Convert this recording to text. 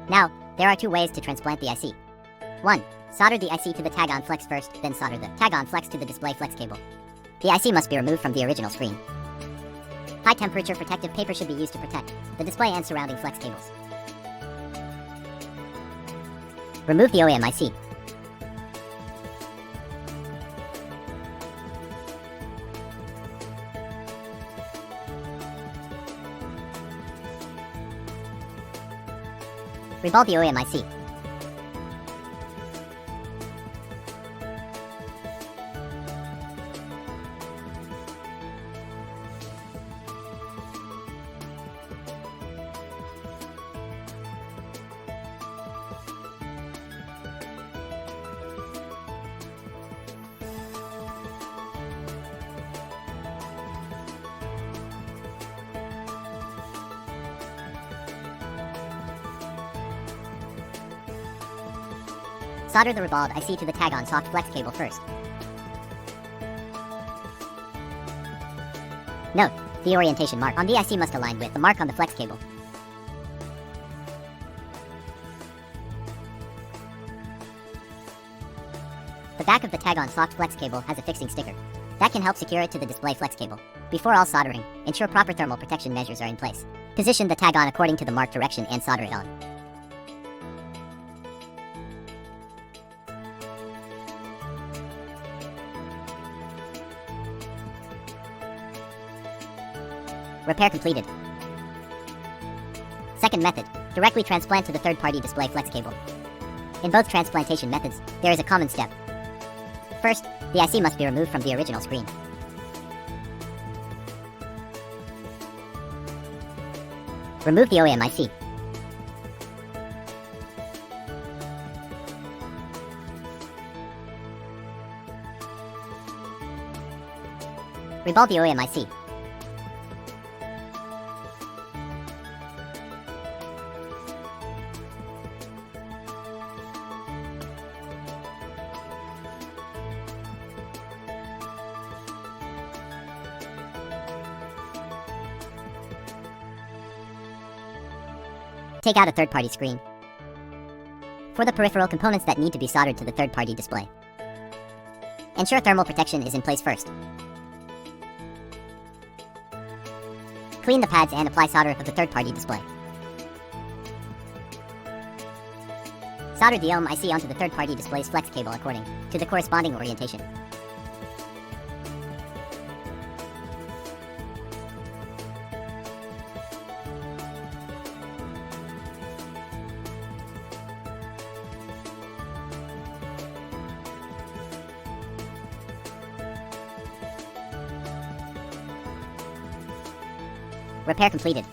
Now, there are two ways to transplant the IC. 1. Solder the IC to the tag-on flex first, then solder the tag-on flex to the display flex cable. The IC must be removed from the original screen. High-temperature protective paper should be used to protect the display and surrounding flex cables. Remove the OEM IC. Reball the OEM IC. Solder the reballed IC to the tag-on soft flex cable first. Note, the orientation mark on the IC must align with the mark on the flex cable. The back of the tag-on soft flex cable has a fixing sticker that can help secure it to the display flex cable. Before all soldering, ensure proper thermal protection measures are in place. Position the tag-on according to the marked direction and solder it on. Repair completed. Second method, directly transplant to the third-party display flex cable. In both transplantation methods, there is a common step. First, the IC must be removed from the original screen. Remove the OEM IC. Reball the OEM IC. Take out a third-party screen. For the peripheral components that need to be soldered to the third-party display, ensure thermal protection is in place first. Clean the pads and apply solder of the third-party display. Solder the OEM IC onto the third-party display's flex cable according to the corresponding orientation. Repair completed.